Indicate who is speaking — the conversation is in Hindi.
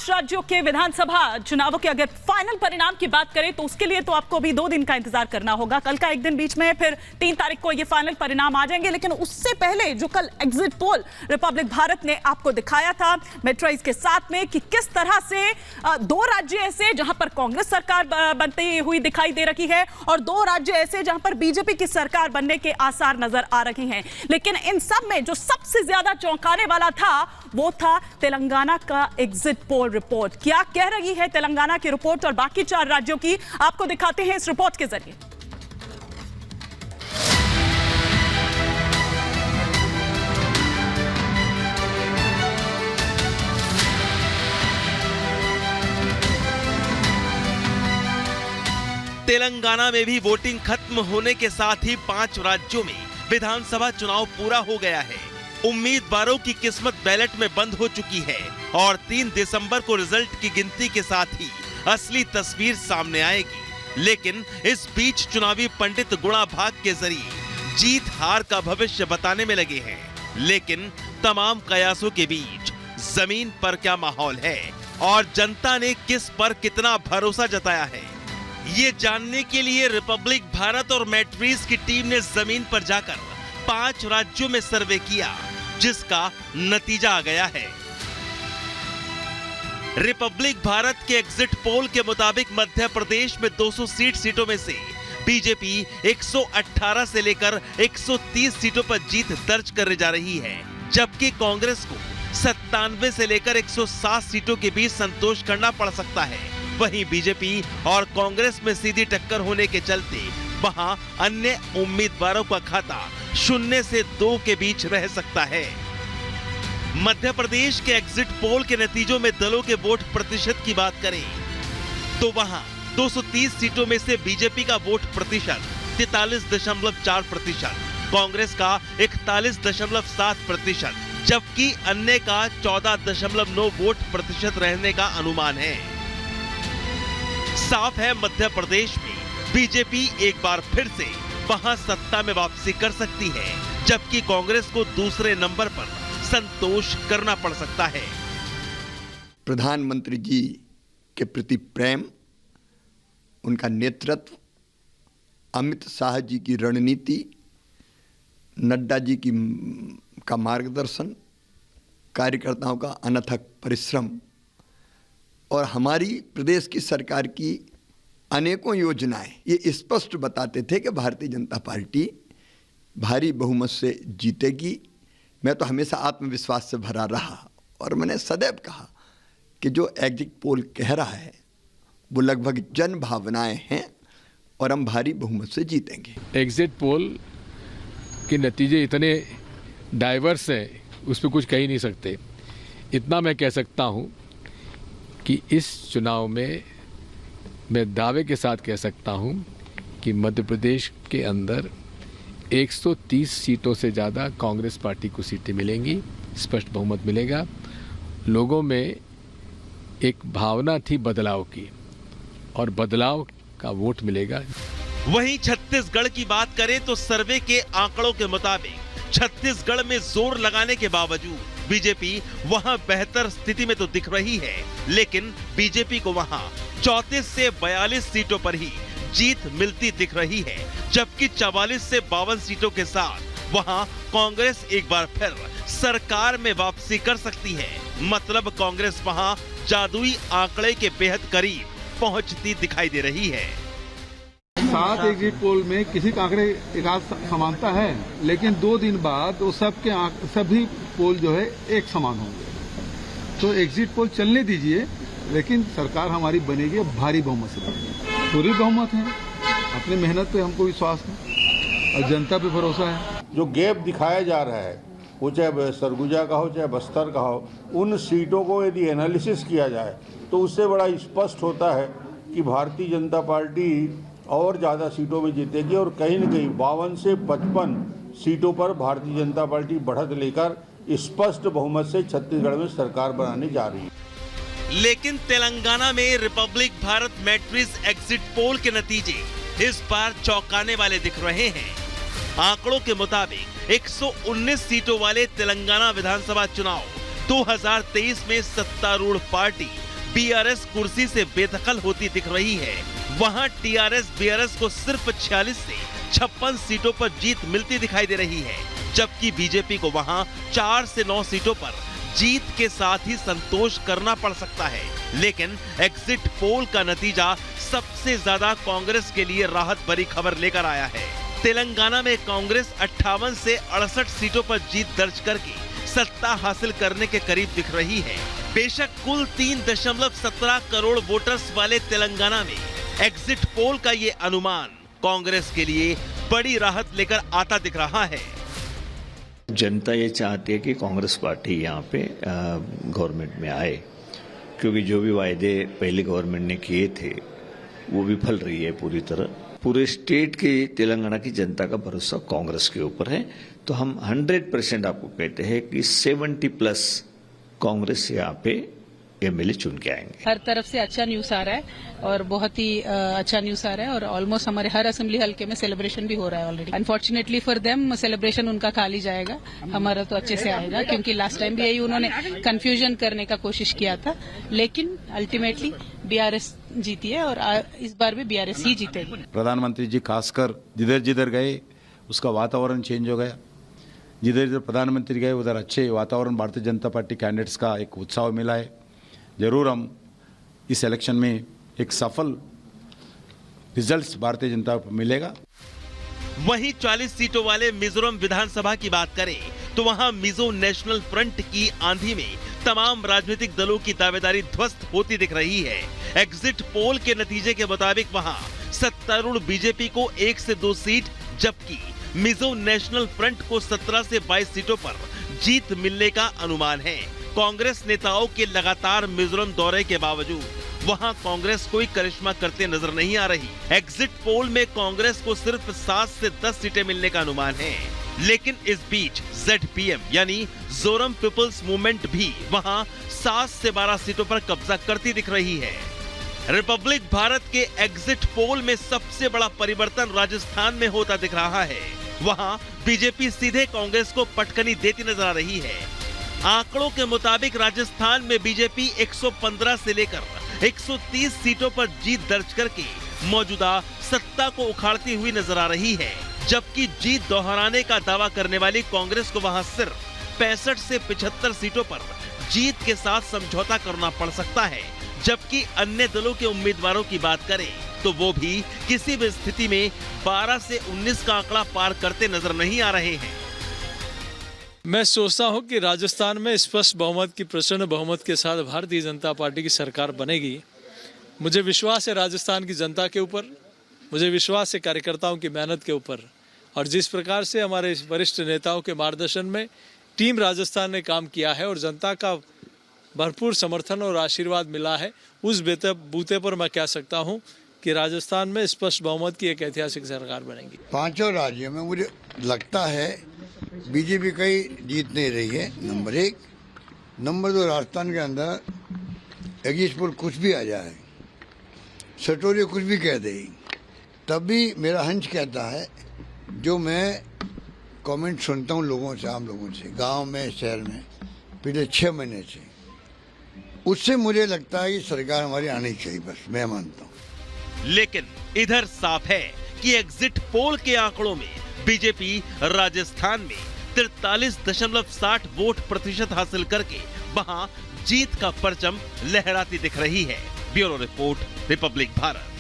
Speaker 1: 5 राज्यों के विधानसभा चुनावों के अगर फाइनल परिणाम की बात करें तो उसके लिए तो आपको अभी 2 दिन का इंतजार करना होगा। कल का एक दिन बीच में, फिर 3 तारीख को ये फाइनल परिणाम आ जाएंगे। लेकिन उससे पहले जो कल एग्जिट पोल रिपब्लिक भारत ने आपको दिखाया था मेट्राइज के साथ में कि किस तरह से 2 राज्य ऐसे जहां पर कांग्रेस सरकार बनती हुई दिखाई दे रही है और 2 राज्य ऐसे जहां पर बीजेपी की सरकार बनने के आसार नजर आ रहे हैं। लेकिन इन सब में जो सबसे ज्यादा चौंकाने वाला था वो था तेलंगाना का एग्जिट पोल रिपोर्ट। क्या कह रही है तेलंगाना की रिपोर्ट और बाकी 4 राज्यों की, आपको दिखाते हैं इस रिपोर्ट के जरिए।
Speaker 2: तेलंगाना में भी वोटिंग खत्म होने के साथ ही 5 राज्यों में विधानसभा चुनाव पूरा हो गया है। उम्मीदवारों की किस्मत बैलेट में बंद हो चुकी है और 3 दिसंबर को रिजल्ट की गिनती के साथ ही असली तस्वीर सामने आएगी। लेकिन इस बीच चुनावी पंडित गुणा भाग के जरिए जीत हार का भविष्य बताने में लगे हैं। लेकिन तमाम कयासों के बीच जमीन पर क्या माहौल है और जनता ने किस पर कितना भरोसा जताया है, ये जानने के लिए रिपब्लिक भारत और मैट्रिक्स की टीम ने जमीन पर जाकर 5 राज्यों में सर्वे किया, जिसका नतीजा आ गया है। रिपब्लिक भारत के एग्जिट पोल के मुताबिक मध्य प्रदेश में 200 सीटों में से बीजेपी 118 से लेकर 130 सीटों पर जीत दर्ज करने जा रही है, जबकि कांग्रेस को 97 से लेकर 107 सीटों के बीच संतोष करना पड़ सकता है। वहीं बीजेपी और कांग्रेस में सीधी टक्कर होने के चलते वहां अन्य उम्मीदवारों का खाता 0 से 2 के बीच रह सकता है। मध्य प्रदेश के एग्जिट पोल के नतीजों में दलों के वोट प्रतिशत की बात करें तो वहां 230 सीटों में से बीजेपी का वोट प्रतिशत 43.4%, कांग्रेस का 41.7%, जबकि अन्य का 14.9 वोट प्रतिशत रहने का अनुमान है। साफ है मध्य प्रदेश में बीजेपी एक बार फिर से वहां सत्ता में वापसी कर सकती है, जबकि कांग्रेस को दूसरे नंबर पर संतोष करना पड़ सकता है।
Speaker 3: प्रधानमंत्री जी के प्रति प्रेम, उनका नेतृत्व, अमित शाह जी की रणनीति, नड्डा जी का मार्गदर्शन, कार्यकर्ताओं का अनथक परिश्रम और हमारी प्रदेश की सरकार की अनेकों योजनाएं ये स्पष्ट बताते थे कि भारतीय जनता पार्टी भारी बहुमत से जीतेगी। मैं तो हमेशा आत्मविश्वास से भरा रहा और मैंने सदैव कहा कि जो एग्जिट पोल कह रहा है वो लगभग जन भावनाएं हैं और हम भारी बहुमत से जीतेंगे।
Speaker 4: एग्जिट पोल के नतीजे इतने डाइवर्स हैं, उस पर कुछ कह ही नहीं सकते। इतना मैं कह सकता हूं कि इस चुनाव में मैं दावे के साथ कह सकता हूं कि मध्य प्रदेश के अंदर 130 सीटों से ज़्यादा कांग्रेस पार्टी को सीटें मिलेंगी, स्पष्ट बहुमत मिलेगा। लोगों में एक भावना थी बदलाव की और बदलाव का वोट मिलेगा।
Speaker 2: वहीं छत्तीसगढ़ की बात करें तो सर्वे के आंकड़ों के मुताबिक छत्तीसगढ़ में जोर लगाने के बावजूद बीजेपी वहां बेहतर स्थिति में तो दिख रही है, लेकिन बीजेपी को वहां 34 से 42 सीटों पर ही जीत मिलती दिख रही है, जबकि 44 से 52 सीटों के साथ वहां कांग्रेस एक बार फिर सरकार में वापसी कर सकती है। मतलब कांग्रेस वहां जादुई आंकड़े के बेहद करीब पहुंचती दिखाई दे रही है।
Speaker 5: 7 एग्जिट पोल में किसी का आंकड़े एक आध समानता है, लेकिन 2 दिन बाद वो सभी पोल जो है एक समान होंगे। तो एग्जिट पोल चलने दीजिए, लेकिन सरकार हमारी बनेगी भारी बहुमत से बनेगी। पूरी बहुमत है, अपनी मेहनत पे हमको विश्वास है और जनता पे भरोसा है।
Speaker 6: जो गैप दिखाया जा रहा है वो चाहे सरगुजा का हो चाहे बस्तर का हो, उन सीटों को यदि एनालिसिस किया जाए तो उससे बड़ा स्पष्ट होता है कि भारतीय जनता पार्टी और ज़्यादा सीटों में जीतेगी और कहीं न कहीं 52 से 55 सीटों पर भारतीय जनता पार्टी बढ़त लेकर स्पष्ट बहुमत से छत्तीसगढ़ में सरकार बनाने जा रही है।
Speaker 2: लेकिन तेलंगाना में Republic Bharat matrix exit poll के नतीजे इस बार चौंकाने वाले दिख रहे हैं। आंकड़ों के मुताबिक 119 सीटों वाले तेलंगाना विधानसभा चुनाव 2023 में सत्तारूढ़ पार्टी बीआरएस कुर्सी से बेदखल होती दिख रही है, वहां टीआरएस बीआरएस को सिर्फ 46 से 56 सीटों पर जीत मिलती दिखाई दे रही है, जबकि बीजेपी को वहां 4 से 9 सीटों पर जीत के साथ ही संतोष करना पड़ सकता है। लेकिन एग्जिट पोल का नतीजा सबसे ज्यादा कांग्रेस के लिए राहत भरी खबर लेकर आया है। तेलंगाना में कांग्रेस 58 से 68 सीटों पर जीत दर्ज करके सत्ता हासिल करने के करीब दिख रही है। बेशक कुल 3.17 करोड़ वोटर्स वाले तेलंगाना में एग्जिट पोल का ये अनुमान कांग्रेस के लिए बड़ी राहत लेकर आता दिख रहा है।
Speaker 7: जनता ये चाहती है कि कांग्रेस पार्टी यहाँ पे गवर्नमेंट में आए, क्योंकि जो भी वायदे पहले गवर्नमेंट ने किए थे वो विफल रही है पूरी तरह। पूरे स्टेट की तेलंगाना की जनता का भरोसा कांग्रेस के ऊपर है, तो हम 100% आपको कहते हैं कि 70+ कांग्रेस यहाँ पे एमएलए चुन के आएंगे।
Speaker 8: हर तरफ से अच्छा न्यूज आ रहा है और बहुत ही अच्छा न्यूज आ रहा है और ऑलमोस्ट हमारे हर असेंबली हल्के में सेलिब्रेशन भी हो रहा है already. Unfortunately for them celebration उनका खाली जाएगा, हमारा तो अच्छे से आएगा, क्योंकि लास्ट टाइम भी यही उन्होंने कंफ्यूजन करने का कोशिश किया था, लेकिन अल्टीमेटली बीआरएस जीती है और इस बार भी बीआरएस ही जीतेगी।
Speaker 9: प्रधानमंत्री जी खासकर जिधर जिधर गए उसका वातावरण चेंज हो गया, जिधर जिधर प्रधानमंत्री गए उधर अच्छे वातावरण भारतीय जनता पार्टी कैंडिडेट्स का एक उत्साह मिला है। जरूर हम इस इलेक्शन में एक सफल रिजल्ट्स भारतीय जनता को मिलेगा।
Speaker 2: वहीं 40 सीटों वाले मिजोरम विधानसभा की बात करें तो वहां मिजो नेशनल फ्रंट की आंधी में तमाम राजनीतिक दलों की दावेदारी ध्वस्त होती दिख रही है। एग्जिट पोल के नतीजे के मुताबिक वहां सत्तारूढ़ बीजेपी को 1 से 2 सीट, जबकि मिजो नेशनल फ्रंट को 17 से 22 सीटों पर जीत मिलने का अनुमान है। कांग्रेस नेताओं के लगातार मिजोरम दौरे के बावजूद वहां कांग्रेस कोई करिश्मा करते नजर नहीं आ रही। एग्जिट पोल में कांग्रेस को सिर्फ 7 से 10 सीटें मिलने का अनुमान है, लेकिन इस बीच ZPM यानी जोरम पीपल्स मूवमेंट भी वहां 7 से 12 सीटों पर कब्जा करती दिख रही है। रिपब्लिक भारत के एग्जिट पोल में सबसे बड़ा परिवर्तन राजस्थान में होता दिख रहा है। वहां बीजेपी सीधे कांग्रेस को पटकनी देती नजर आ रही है। आंकड़ों के मुताबिक राजस्थान में बीजेपी 115 से लेकर 130 सीटों पर जीत दर्ज करके मौजूदा सत्ता को उखाड़ती हुई नजर आ रही है, जबकि जीत दोहराने का दावा करने वाली कांग्रेस को वहां सिर्फ 65 से 75 सीटों पर जीत के साथ समझौता करना पड़ सकता है। जबकि अन्य दलों के उम्मीदवारों की बात करें तो वो भी किसी भी स्थिति में 12 से 19 का आंकड़ा पार करते नजर नहीं आ रहे हैं।
Speaker 10: मैं सोचता हूं कि राजस्थान में स्पष्ट बहुमत की प्रचंड बहुमत के साथ भारतीय जनता पार्टी की सरकार बनेगी। मुझे विश्वास है राजस्थान की जनता के ऊपर, मुझे विश्वास है कार्यकर्ताओं की मेहनत के ऊपर, और जिस प्रकार से हमारे वरिष्ठ नेताओं के मार्गदर्शन में टीम राजस्थान ने काम किया है और जनता का भरपूर समर्थन और आशीर्वाद मिला है, उस बूते पर मैं कह सकता हूं कि राजस्थान में स्पष्ट बहुमत की एक ऐतिहासिक सरकार बनेगी।
Speaker 11: 5 राज्यों में मुझे लगता है बीजेपी कहीं जीत नहीं रही है, नंबर 1। नंबर 2, राजस्थान के अंदर एग्जिट पोल कुछ भी आ जाए, सटोरिया कुछ भी कह दे, तब भी मेरा हंच कहता है, जो मैं कमेंट सुनता हूँ लोगों से, आम लोगों से, गांव में, शहर में, पिछले 6 महीने से, उससे मुझे लगता है कि सरकार हमारी आनी चाहिए, बस मैं मानता हूँ।
Speaker 2: लेकिन इधर साफ है कि एग्जिट पोल के आंकड़ों में बीजेपी राजस्थान में 43.60 वोट प्रतिशत हासिल करके वहां जीत का परचम लहराती दिख रही है। Bureau report, Republic Bharat.